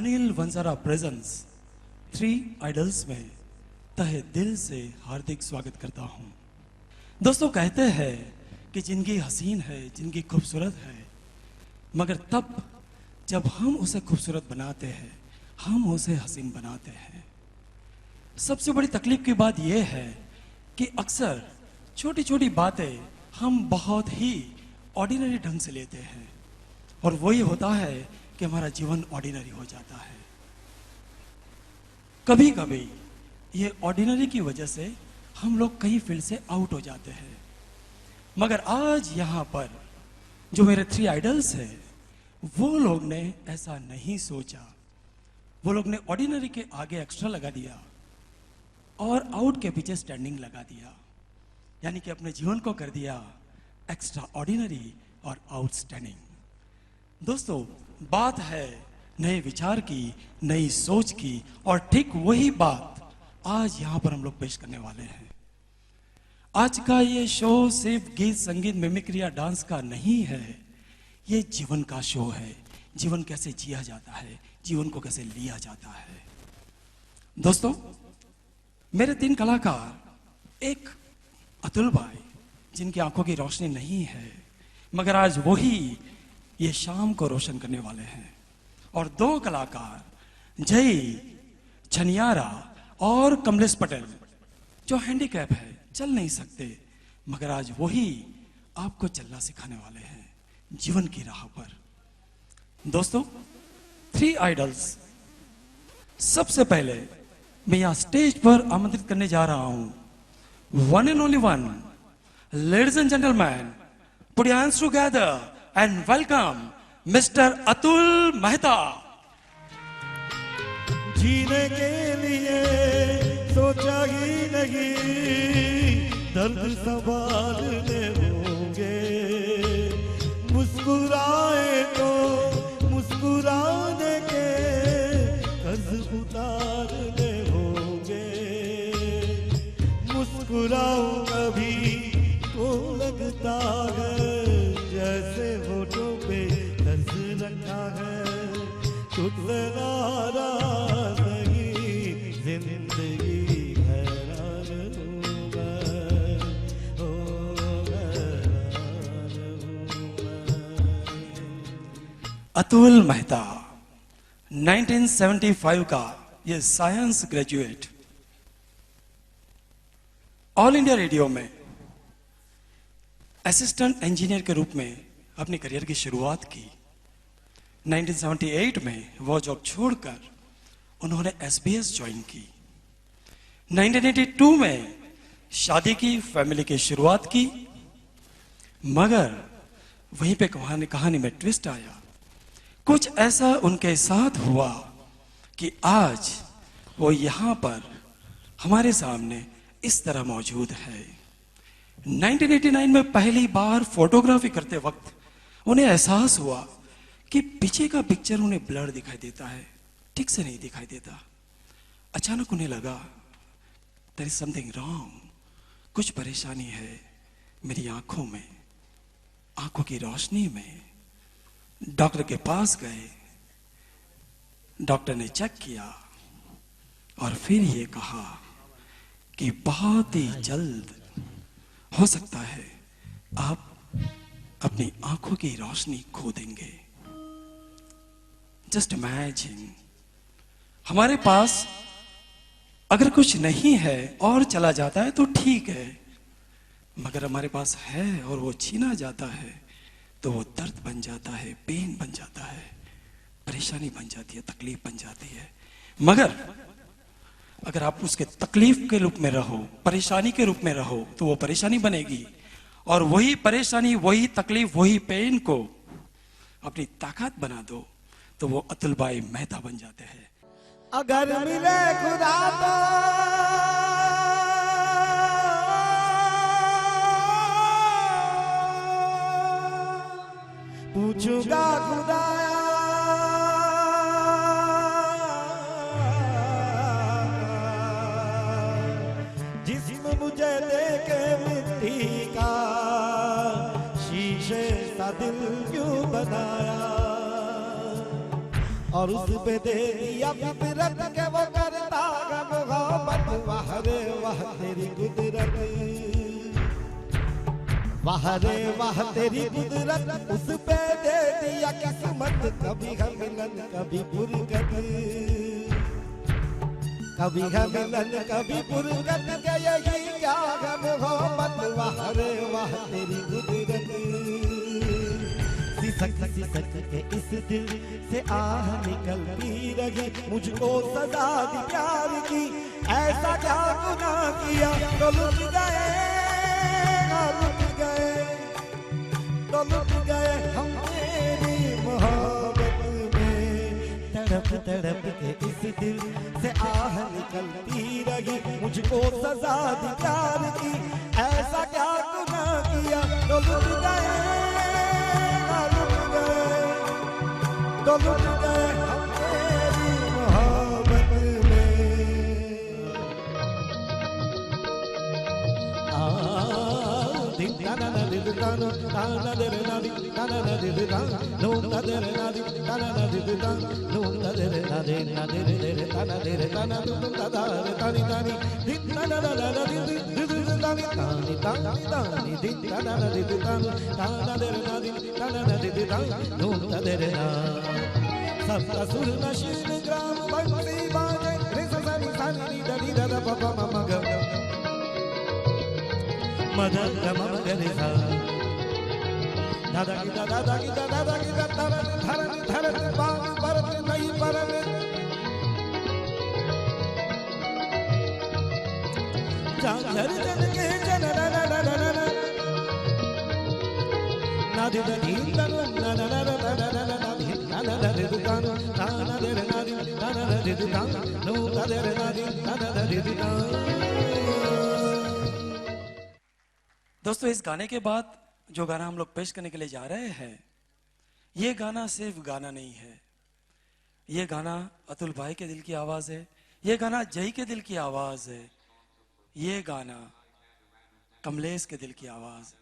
Anil Vanjara presents three idols में तहे दिल से हार्दिक स्वागत करता हूं। दोस्तों, कहते हैं कि जिंदगी हसीन है, जिंदगी खूबसूरत है, मगर तब जब हम उसे खूबसूरत बनाते हैं, हम उसे हसीन बनाते हैं। सबसे बड़ी तकलीफ की बात यह है कि अक्सर छोटी छोटी बातें हम बहुत ही ऑर्डिनरी ढंग से लेते हैं और वही होता है कि हमारा जीवन ऑर्डिनरी हो जाता है। कभी कभी ये ऑर्डिनरी की वजह से हम लोग कई फील्ड से आउट हो जाते हैं, मगर आज यहाँ पर जो मेरे थ्री आइडल्स हैं, वो लोग ने ऐसा नहीं सोचा। वो लोग ने ऑर्डिनरी के आगे एक्स्ट्रा लगा दिया और आउट के पीछे स्टैंडिंग लगा दिया, यानी कि अपने जीवन को कर दिया एक्स्ट्रा ऑर्डिनरी और आउटस्टैंडिंग। दोस्तों, बात है नए विचार की, नई सोच की, और ठीक वही बात आज यहां पर हम लोग पेश करने वाले हैं। आज का ये शो सिर्फ गीत, संगीत, मिमिक्री या डांस का नहीं है, ये जीवन का शो है। जीवन कैसे जिया जाता है, जीवन को कैसे लिया जाता है। दोस्तों, मेरे तीन कलाकार, एक अतुल भाई जिनकी आंखों की रोशनी नहीं है, मगर आज वही ये शाम को रोशन करने वाले हैं, और दो कलाकार जय छनियारा और कमलेश पटेल जो हैंडीकैप है, चल नहीं सकते, मगर आज वही आपको चलना सिखाने वाले हैं जीवन की राह पर। दोस्तों, थ्री आइडल्स, सबसे पहले मैं यहां स्टेज पर आमंत्रित करने जा रहा हूं one and only one, ladies and gentleman, put your hands together and welcome Mr. Atul Mehta. जीने के लिए सोचा ही नहीं, दर्द संभालने होंगे, मुस्कुराए तो मुस्कुराने के कर्ज उतारने होंगे। मुस्कुराऊं कभी तो लगता है जैसे होठों पे दर्द रखा है, तुझसे नाराज नहीं, जिंदगी हैरान हूँ मैं, हैरान हूँ मैं। अतुल मेहता 1975 का ये science graduate, all India radio में असिस्टेंट इंजीनियर के रूप में अपने करियर की शुरुआत की। 1978 में वो जॉब छोड़कर उन्होंने SBS ज्वाइन की। 1982 में शादी की, फैमिली की शुरुआत की, मगर वहीं पे कहानी में ट्विस्ट आया। कुछ ऐसा उनके साथ हुआ कि आज वो यहां पर हमारे सामने इस तरह मौजूद है। 1989 में पहली बार फोटोग्राफी करते वक्त उन्हें एहसास हुआ कि पीछे का पिक्चर उन्हें ब्लर दिखाई देता है, ठीक से नहीं दिखाई देता। अचानक उन्हें लगा देयर इज समथिंग रॉन्ग, कुछ परेशानी है मेरी आंखों में, आंखों की रोशनी में। डॉक्टर के पास गए, डॉक्टर ने चेक किया और फिर ये कहा कि बहुत ही जल्द हो सकता है आप अपनी आंखों की रोशनी खो देंगे। जस्ट इमेजिन, हमारे पास अगर कुछ नहीं है और चला जाता है तो ठीक है, मगर हमारे पास है और वो छीना जाता है तो वो दर्द बन जाता है, पेन बन जाता है, परेशानी बन जाती है, तकलीफ बन जाती है। मगर अगर आप उसके तकलीफ के रूप में रहो, परेशानी के रूप में रहो, तो वो परेशानी बनेगी, और वही परेशानी, वही तकलीफ, वही पेन को अपनी ताकत बना दो तो वो अतुल भाई मेहता बन जाते हैं। अगर मिले खुदा तो पूछूंगा खुदा, जिस्म मुझे देके मिट्टी का, शीशे सा दिल क्यों बनाया, और उस पे दे दिया फितरत के वो करता है मोहब्बत। वाह रे वाह तेरी कुदरत, वाह रे वाह तेरी कुदरत, उस पे दे दिया किस्मत। कभी है मिलन कभी फुरकत, कभी है मिलन कभी फुरकत के यही क्या है मोहब्बत। वाह रे वाह तेरी कुदरत, सिसक सिसक के इस दिल से आह निकलती रही, मुझको सजा दी प्यार की, ऐसा क्या गुनाह किया तो लुट गए, लुट गए, तो लुट गए हम तेरी मोहब्बत में। तड़प तड़प के इस दिल से आह निकलती रही, मुझको सजा दी प्यार की, ऐसा क्या गुनाह किया तो लुट गए, तो लुट गए हम तेरी मोहब्बत में। दिन ताना ना दिल ताना ताना दे रे नादी ताना ना दिल ताना नो ना दे रे नादी ताना ना दिल ताना नो ना दे रे नादी ना दे रे ताना दे रे ताना तुम ताना रे तानी तानी दिन ताना ना ना दिल दिल तानी तानी तानी तानी दिन ताना ना दिल ताना ताना दे रे नादी ताना ना दिल ताना नो ना दे रे ना। सबका सुर नशीन ग्राम बंसी बाजे रे सनी सनी दरी दा पापा मामा ग मदद गम गरे सा दादा की दादा की दादा की तरन धरन धरन बाग परत नहीं परन। जागर जन के जन ना ना ना ना ना ना दे दी ना ना ना ना ना ना ना ना ना दे दुकान ना ना दे रे ना ना दे दुकान नो ना दे रे ना ना दे दुकान। दोस्तों, इस गाने के बाद जो गाना हम लोग पेश करने के लिए जा रहे हैं, ये गाना सिर्फ गाना नहीं है, ये गाना अतुल भाई के दिल की आवाज है, ये गाना जय के दिल की आवाज है, ये गाना कमलेश के दिल की आवाज है।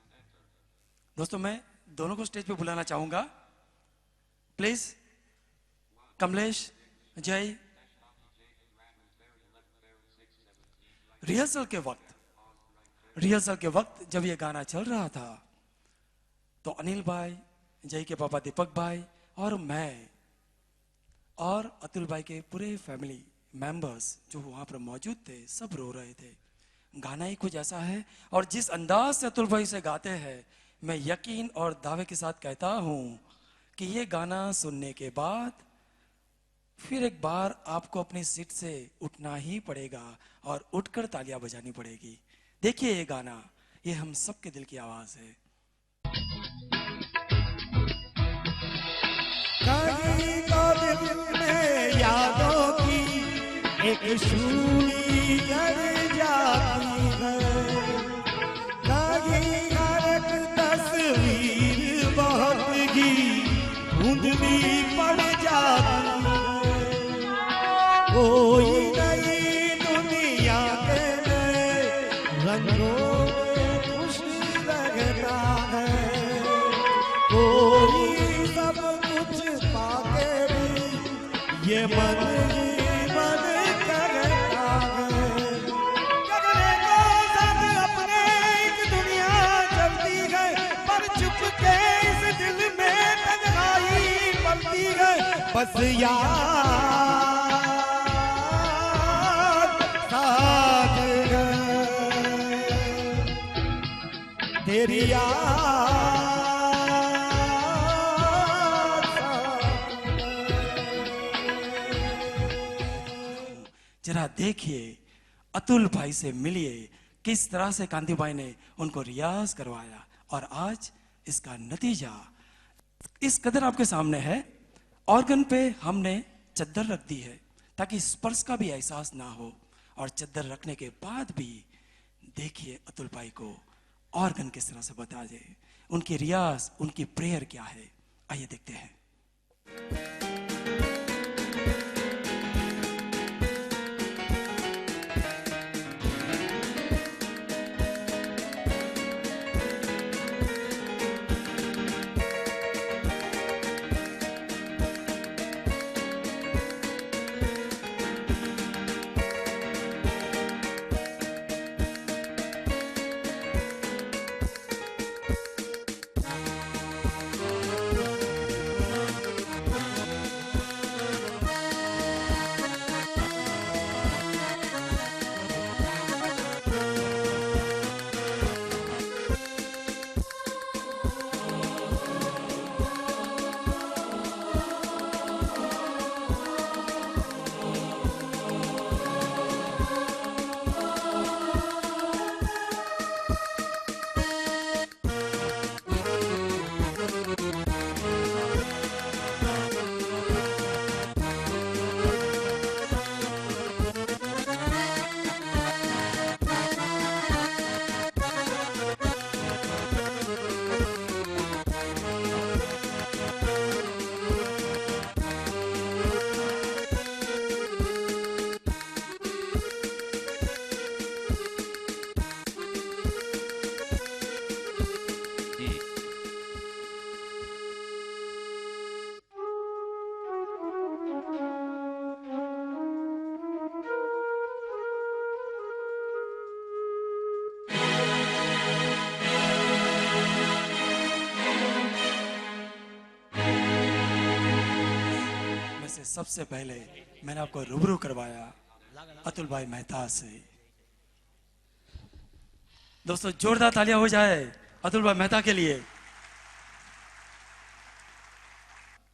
दोस्तों, मैं दोनों को स्टेज पे बुलाना चाहूंगा। प्लीज कमलेश, जय। रिहर्सल के वक्त जब ये गाना चल रहा था तो अनिल भाई, जय के पापा दीपक भाई और मैं और अतुल भाई के पूरे फैमिली मेंबर्स जो वहां पर मौजूद थे, सब रो रहे थे। गाना ही कुछ ऐसा है और जिस अंदाज से अतुल भाई से गाते हैं, मैं यकीन और दावे के साथ कहता हूं कि ये गाना सुनने के बाद फिर एक बार आपको अपनी सीट से उठना ही पड़ेगा और उठकर तालियां बजानी पड़ेगी। देखिए ये गाना, ये हम सबके दिल की आवाज है। कहीं तो दिल में यादों की एक शूली जड़ जाती है, कहीं हर एक तस्वीर बहुत ही धुंधली पड़ जाती है। कोई नई दुनिया के नए रंगों में खुशी लगता है, कोई सब कुछ पाके भी ये मन ही मन करता है। करने को सब अपने एक दुनिया चलती है, पर चुप के इस दिल में तन्हाई पलती है। बस यार साथ है तेरी याद। जरा देखिए, अतुल भाई से मिलिए, किस तरह से कांति भाई ने उनको रियाज करवाया और आज इसका नतीजा इस कदर आपके सामने है। ऑर्गन पे हमने चद्दर रख दी है ताकि स्पर्श का भी एहसास ना हो, और चद्दर रखने के बाद भी देखिए अतुल भाई को ऑर्गन किस तरह से बता दे, उनकी रियाज, उनकी प्रेयर क्या है। आइए देखते हैं। सबसे पहले मैंने आपको रूबरू करवाया अतुल भाई मेहता से। दोस्तों जोरदार तालियां हो जाए अतुल भाई मेहता के लिए।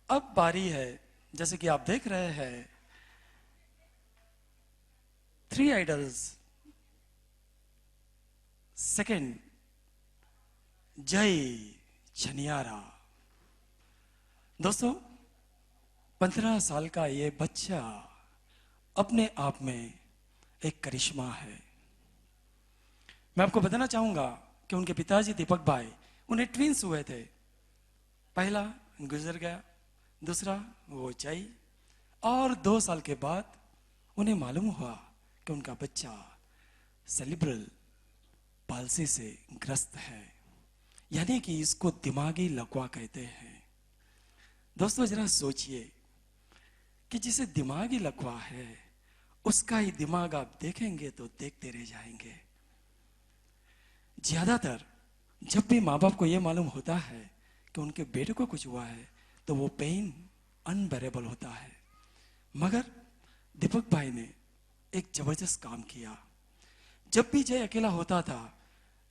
अब बारी है, जैसे कि आप देख रहे हैं, थ्री आइडल्स सेकंड जय छनियारा। दोस्तों 15 साल का ये बच्चा अपने आप में एक करिश्मा है। मैं आपको बताना चाहूंगा कि उनके पिताजी दीपक भाई, उन्हें ट्विंस हुए थे। पहला गुजर गया, दूसरा वो जय, और 2 साल के बाद उन्हें मालूम हुआ कि उनका बच्चा सेरिब्रल पाल्सी से ग्रस्त है, यानी कि इसको दिमागी लकवा कहते हैं। दोस्तों जरा सोचिए कि जिसे दिमागी लकवा है उसका ही दिमाग आप देखेंगे तो देखते रह जाएंगे। ज्यादातर जब भी माँ बाप को यह मालूम होता है कि उनके बेटे को कुछ हुआ है तो वो पेन अनबेरेबल होता है। मगर दीपक भाई ने एक जबरदस्त काम किया। जब भी जय अकेला होता था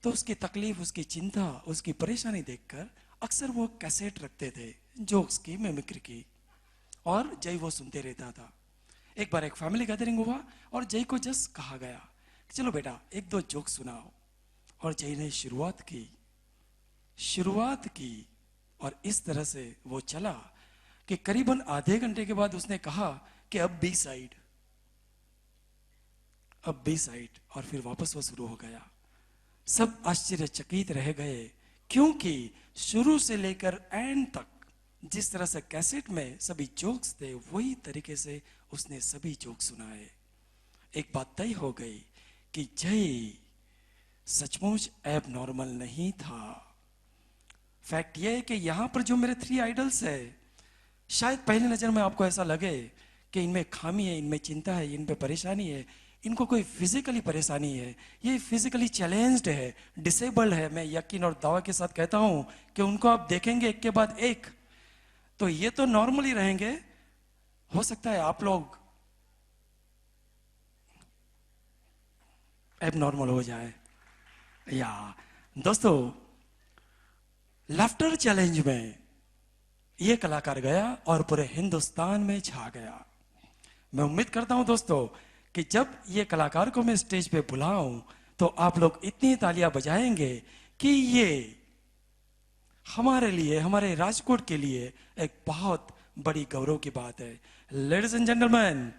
तो उसकी तकलीफ, उसकी चिंता, उसकी परेशानी देखकर अक्सर वो कैसेट रखते थे जोक्स की, मिमिक्री की, और जय वो सुनते रहता था। एक बार एक फैमिली गैदरिंग हुआ और जय को जस्ट कहा गया कि चलो बेटा 1-2 जोक सुनाओ, और जय ने शुरुआत की और इस तरह से वो चला कि करीबन आधे घंटे के बाद उसने कहा कि अब बी साइड, और फिर वापस वो शुरू हो गया। सब आश्चर्यचकित रह गए, क्योंकि शुरू से लेकर एंड तक जिस तरह से कैसेट में सभी जोक्स थे वही तरीके से उसने सभी जोक सुनाए। एक बात तय हो गई कि जय सचमुच एब नॉर्मल नहीं था। फैक्ट यह है कि यहां पर जो मेरे 3 आइडल्स है, शायद पहली नजर में आपको ऐसा लगे कि इनमें खामी है, इनमें चिंता है, इन पे परेशानी है, इनको कोई फिजिकली परेशानी है, ये फिजिकली चैलेंज्ड है, डिसेबल्ड है। मैं यकीन और दावा के साथ कहता हूं कि उनको आप देखेंगे एक के बाद एक, तो ये तो नॉर्मल ही रहेंगे। हो सकता है आप लोग एबनॉर्मल हो जाए। या दोस्तों लाफ्टर चैलेंज में ये कलाकार गया और पूरे हिंदुस्तान में छा गया। मैं उम्मीद करता हूं दोस्तों कि जब ये कलाकार को मैं स्टेज पे बुलाऊं तो आप लोग इतनी तालियां बजाएंगे कि ये हमारे लिए, हमारे राजकोट के लिए एक बहुत बड़ी गौरव की बात है। Ladies and gentleman,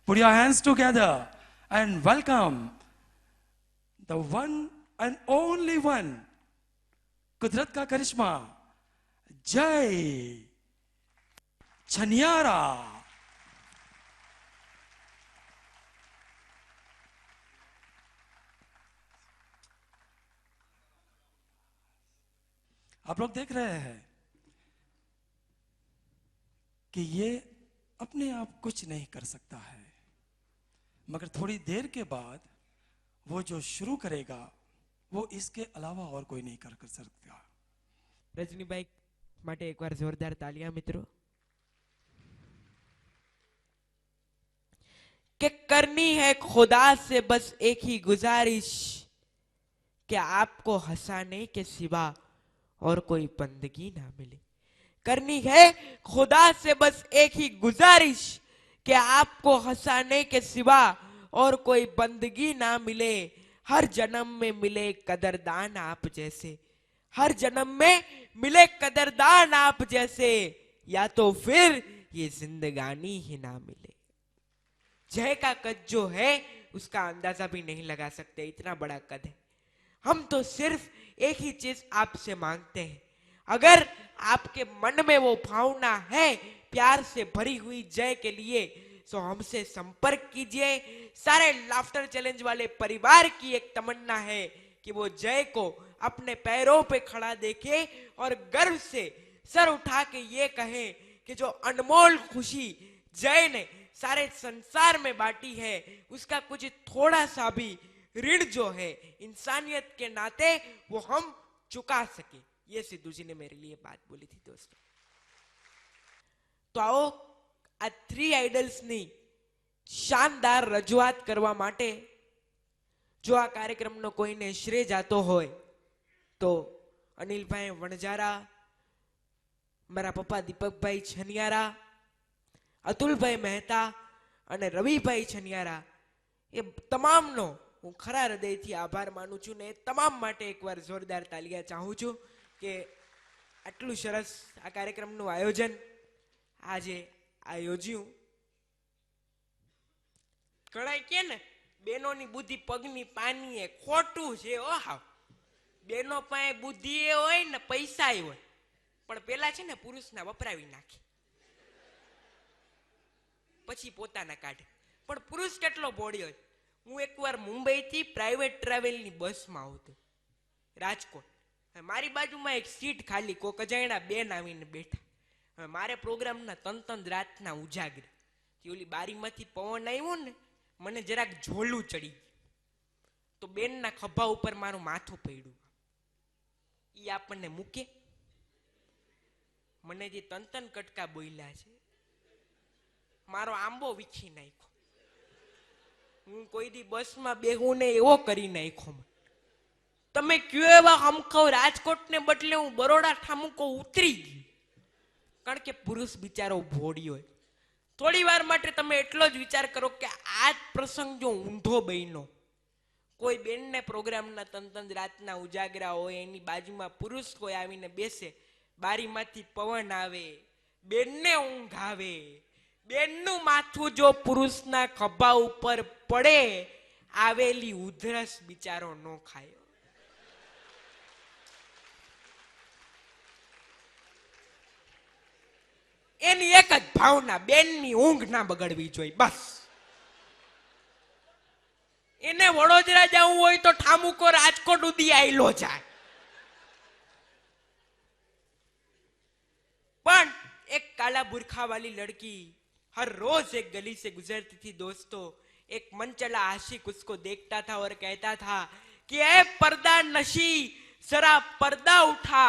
put your hands together and welcome the one and only one, कुदरत का करिश्मा, जय छनियारा। आप लोग देख रहे हैं कि ये अपने आप कुछ नहीं कर सकता है, मगर थोड़ी देर के बाद वो जो शुरू करेगा वो इसके अलावा और कोई नहीं कर सकता। રજનીભાઈ માટે એકવાર જોરદાર તાલિયા મિત્રો। कि करनी है खुदा से बस एक ही गुजारिश कि आपको हंसाने के सिवा और कोई बंदगी ना मिले। करनी है खुदा से बस एक ही गुजारिश कि आपको हंसाने के सिवा और कोई बंदगी ना मिले। हर जन्म में मिले कदरदान आप जैसे, हर जन्म में मिले कदरदान आप जैसे, या तो फिर ये जिंदगानी ही ना मिले। जय का कद जो है उसका अंदाजा भी नहीं लगा सकते, इतना बड़ा कद है। हम तो सिर्फ एक ही चीज आपसे मांगते हैं, अगर आपके मन में वो भावना है प्यार से भरी हुई जय के लिए, तो हमसे संपर्क कीजिए। सारे लाफ्टर चैलेंज वाले परिवार की एक तमन्ना है कि वो जय को अपने पैरों पे खड़ा देखे और गर्व से सर उठा के ये कहे कि जो अनमोल खुशी जय ने सारे संसार में बांटी है उसका कुछ थोड़ा सा भी ऋण जो है इंसानियत के नाते वो हम चुका सके। ये सिद्धू जी ने मेरे लिए बात बोली थी दोस्तों। तो आओ આ થ્રી આઇડલ્સની શાનદાર રજૂઆત કરવા માટે જો આ કાર્યક્રમનો કોઈને શ્રેય જાતો હોય તો અનિલભાઈ વણજારા, મારા પપ્પા દીપકભાઈ છનિયારા, અતુલભાઈ મહેતા અને રવિભાઈ છનિયારા, એ તમામનો હું ખરા હૃદયથી આભાર માનું છું ને એ તમામ માટે એકવાર જોરદાર તાલિયા ચાહું છું કે આટલું સરસ આ કાર્યક્રમનું આયોજન આજે આયોજ્યું. ઘણા કે ને બેનોની બુદ્ધિ પગની પાની એ ખોટું છે. ઓહા, બેનો પાસે બુદ્ધિ એ હોય ને પૈસા હોય, પણ પેલા છે ને પુરુષના વપરાવી નાખે, પછી પોતાના કાઢે. પણ પુરુષ કેટલો બોળ્યો. હું એકવાર મુંબઈથી પ્રાઇવેટ ટ્રાવેલની બસમાં આવતો રાજકોટ. મારી બાજુમાં એક સીટ ખાલી, કોક અજાણ્યા બેન આવીને બેઠા. હવે મારે પ્રોગ્રામના તન રાતના ઉજાગરા, ઓલી બારીમાંથી પવન આવ્યો ને મને જરાક ઝોલું ચડી ગયું, તો બેનના ખભા ઉપર મારું માથું પડ્યું. ઈ આપણને મૂકે? મને જે તન કટકા બોલ્યા છે, મારો આંબો વીખી નાખ્યો. હું કોઈ દી બસમાં બેહું ને એવો કરી નાખ્યો. તમે કયો એવા હમખો રાજકોટને બદલે હું બરોડા ઠામુકો ઉતરી ગયું. કારણ કે પુરુષ બિચારો ભોળ્યો. થોડી વાર માટે તમે એટલો જ વિચાર કરો કે આ જ પ્રસંગ જો ઊંધો બન્યો, કોઈ બેનને પ્રોગ્રામના તન રાતના ઉજાગરા હોય, એની બાજુમાં પુરુષ કોઈ આવીને બેસે, બારીમાંથી પવન આવે, બેનને ઊંઘ આવે, બેનનું માથું જો પુરુષના ખભા ઉપર પડે, આવેલી ઉધરસ બિચારો ન ખાયો. એની એક જ ભાવના, બેનની ઊંઘ ના બગડવી જોઈએ, બસ. એને વડોદરા જવું હોય તો ઠામુકો રાજકોટ ઉદી આયલો જાય. પણ એક કાલા बुरखा वाली लड़की हर रोज एक गली से गुजरती थी दोस्तों. एक मन चला आशिक उसको देखता था और कहता था कि ऐ पर्दा नशी जरा पर्दा उठा,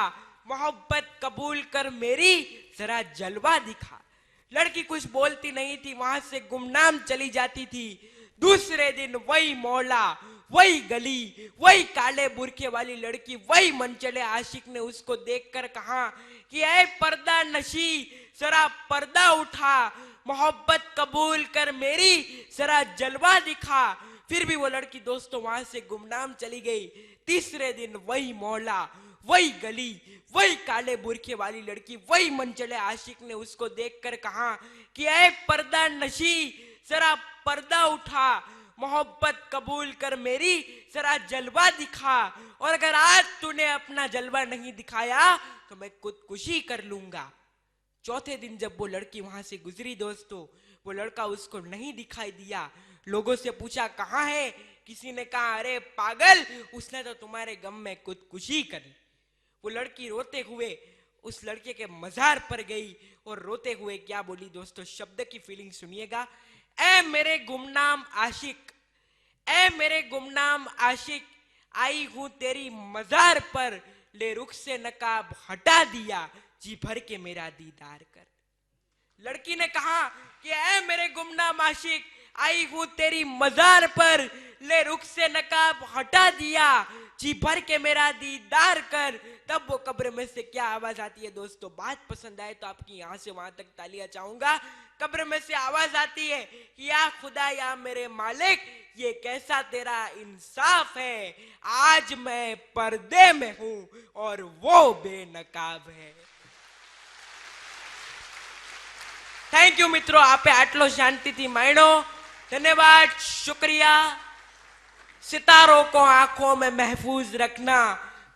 मोहब्बत कबूल कर मेरी जरा जलवा दिखा. लड़की कुछ बोलती नहीं थी, वहां से गुमनाम चली जाती थी. दूसरे दिन वही मोहल्ला, वही गली, वही काले बुरखे वाली लड़की, वही मनचले आशिक ने उसको देखकर कहा कि ऐ पर्दा नशी जरा पर्दा उठा, मोहब्बत कबूल कर मेरी जरा जलवा दिखा. फिर भी वो लड़की दोस्तों वहां से गुमनाम चली गई. तीसरे दिन वही मोहल्ला, वही गली, वही काले बुरखे वाली लड़की, वही मनचले आशिक ने उसको देखकर कहा कि ऐ पर्दा नशी जरा पर्दा उठा, मोहब्बत कबूल कर मेरी जरा जलवा दिखा. और अगर आज तूने अपना जलवा नहीं दिखाया तो मैं खुदकुशी कर लूंगा. चौथे दिन जब वो लड़की वहां से गुजरी दोस्तों, वो लड़का उसको नहीं दिखाई दिया. लोगों से पूछा कहाँ है, किसी ने कहा अरे पागल, उसने तो तुम्हारे गम में खुदकुशी करी. वो लड़की रोते हुए उस लड़के के मजार पर गई और रोते हुए क्या बोली दोस्तों, शब्द की फीलिंग सुनिएगा. ऐ मेरे गुमनाम आशिक, ऐ मेरे गुमनाम आशिक, आई हूं तेरी मजार पर, ले रुख से नकाब हटा दिया, जी भर के मेरा दीदार कर. लड़की ने कहा कि ऐ मेरे गुमनाम आशिक, आई हूं तेरी मजार पर, ले रुख से नकाब हटा दिया, जी भर के मेरा दीदार कर. तब वो कब्र में से क्या आवाज आती है दोस्तों, बात पसंद आए तो आपकी यहां से वहां तक तालियां चाहूंगा. कब्र में से आवाज आती है कि या खुदा या मेरे मालिक, ये कैसा तेरा इंसाफ है, आज मैं पर्दे में हूं और वो बेनकाब है. थैंक यू मित्रों, आपे आटलो शांतिथी माण्यो. धन्यवाद, शुक्रिया. सितारों को आंखों में महफूज रखना,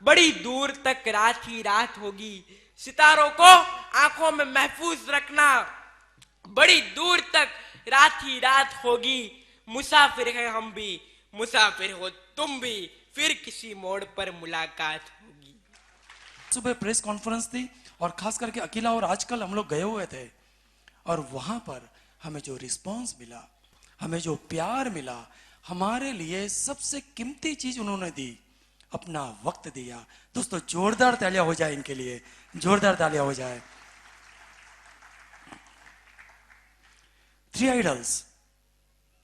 बड़ी दूर तक रात ही रात होगी. सितारों को आंखों में महफूज रखना, बड़ी दूर तक रात ही रात होगी. मुसाफिर है हम भी, मुसाफिर हो तुम भी, फिर किसी मोड़ पर मुलाकात होगी. सुबह प्रेस कॉन्फ्रेंस थी और खास करके अकेला और आजकल हम लोग गए हुए थे, और वहां पर हमें जो रिस्पांस मिला, हमें जो प्यार मिला, हमारे लिए सबसे कीमती चीज उन्होंने दी, अपना वक्त दिया. दोस्तों जोरदार तालियां हो जाए इनके लिए, जोरदार तालियां हो जाए. थ्री आइडल्स,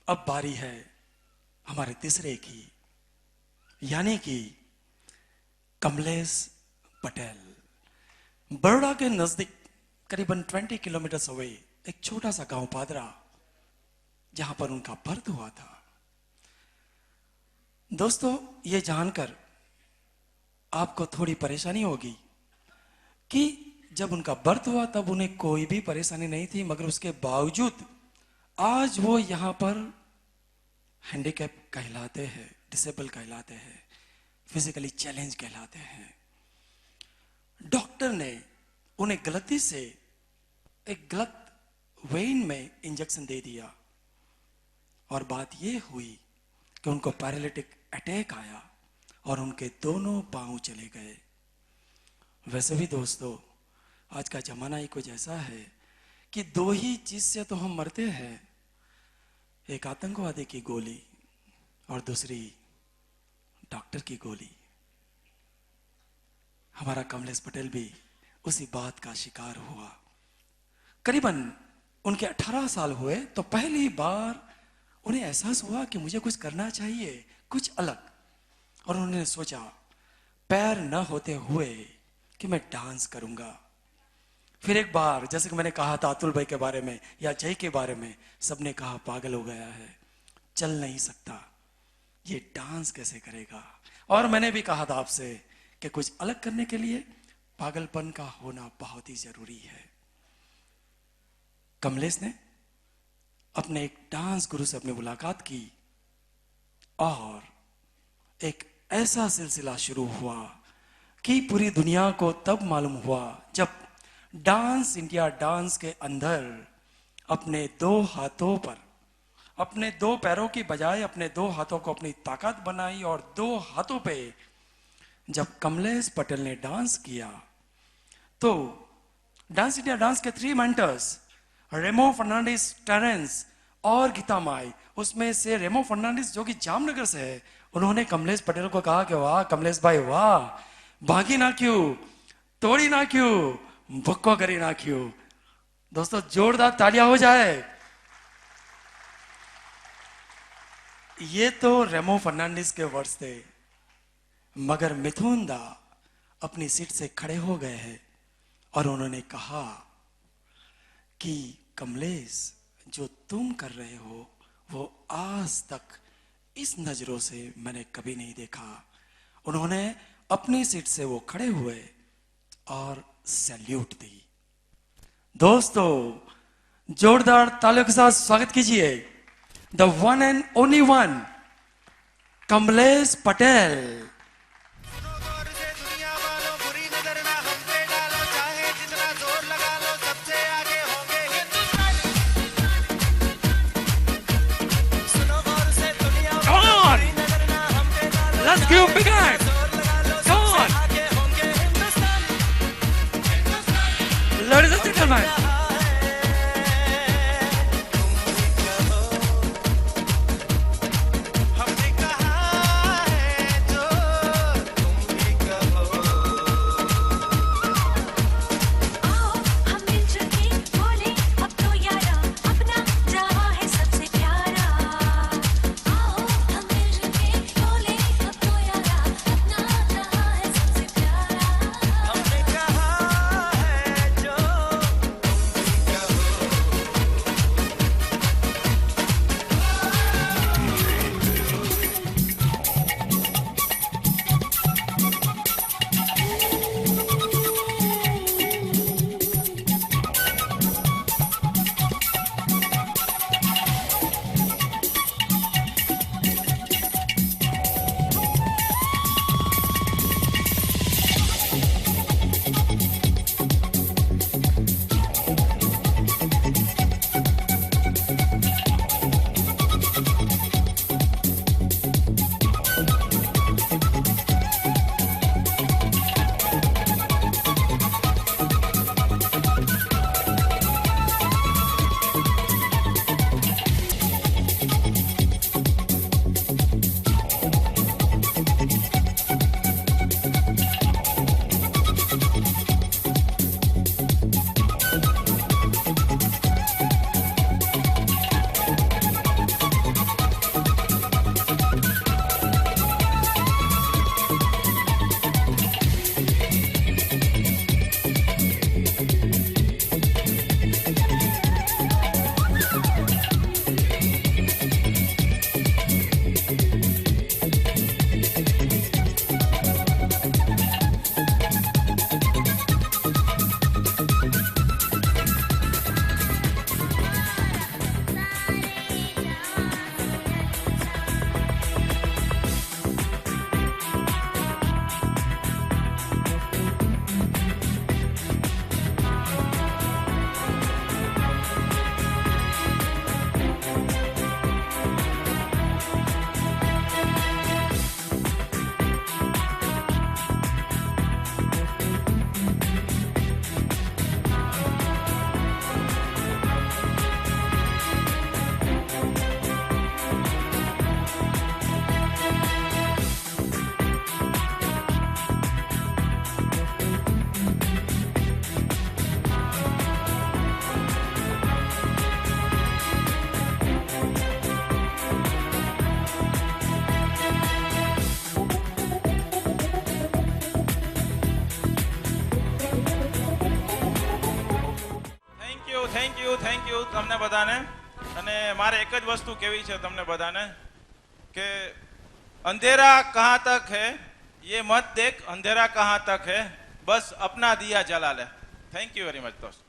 अब बारी है हमारे तीसरे की, यानी कि कमलेश पटेल। बड़ौदा के नजदीक करीबन 20 किलोमीटर अवे एक छोटा सा गांव पादरा, जहां पर उनका बर्थ हुआ था। दोस्तों, ये जानकर आपको थोड़ी परेशानी होगी कि जब उनका बर्थ हुआ तब उन्हें कोई भी परेशानी नहीं थी, मगर उसके बावजूद आज वो यहां पर हैंडीकैप कहलाते हैं, डिसेबल कहलाते हैं, फिजिकली चैलेंज कहलाते हैं। डॉक्टर ने उन्हें गलती से एक गलत वेन में इंजेक्शन दे दिया और बात यह हुई कि उनको पैरालिटिक अटैक आया और उनके दोनों पांव चले गए। वैसे भी दोस्तों, आज का जमाना ही कुछ ऐसा है कि दो ही चीज से तो हम मरते हैं, एक आतंकवादी की गोली और दूसरी डॉक्टर की गोली। हमारा कमलेश पटेल भी उसी बात का शिकार हुआ। करीबन उनके 18 साल हुए तो पहली बार उन्हें एहसास हुआ कि मुझे कुछ करना चाहिए, कुछ अलग, और उन्होंने सोचा पैर न होते हुए कि मैं डांस करूंगा। फिर एक बार, जैसे कि मैंने कहा था अतुल भाई के बारे में या जय के बारे में, सबने कहा पागल हो गया है, चल नहीं सकता, ये डांस कैसे करेगा। और मैंने भी कहा था आपसे कि कुछ अलग करने के लिए पागलपन का होना बहुत ही जरूरी है। कमलेश ने अपने एक डांस गुरु से अपनी मुलाकात की और एक ऐसा सिलसिला शुरू हुआ कि पूरी दुनिया को तब मालूम हुआ जब डांस इंडिया डांस के अंदर अपने दो हाथों पर, अपने दो पैरों की बजाय अपने दो हाथों को अपनी ताकत बनाई और दो हाथों पे जब कमलेश पटेल ने डांस किया तो डांस इंडिया डांस के 3 मेंटर्स रेमो फर्नांडिस, टेरेंस और गीता माई, उसमें से रेमो फर्नांडिस जो कि जामनगर से है, उन्होंने कमलेश पटेल को कहा कि वाह कमलेश भाई वाह, भागी ना क्यों, तोड़ी ना क्यों, भक्को करी ना क्यों। दोस्तों जोरदार तालियां हो जाए। ये तो रेमो फर्नांडिस के वर्ड्स थे, मगर मिथुन दा अपनी सीट से खड़े हो गए हैं और उन्होंने कहा कि कमलेश, जो तुम कर रहे हो वो आज तक इस नजरों से मैंने कभी नहीं देखा। उन्होंने अपनी सीट से वो खड़े हुए और सैल्यूट दी। दोस्तों जोरदार तालियों के साथ स्वागत कीजिए the one and only one Kamlesh Patel. Let's give a big hand. Come on. Ladies and gentlemen. Thank you તમને બધાને. અને મારે એક જ વસ્તુ કહેવી છે તમને બધાને કે અંધેરા કહાં તક હે ये मत देख अंधेरा कहाँ तक है बस अपना दिया जला ले. थैंक यू वेरी मच दोस्त.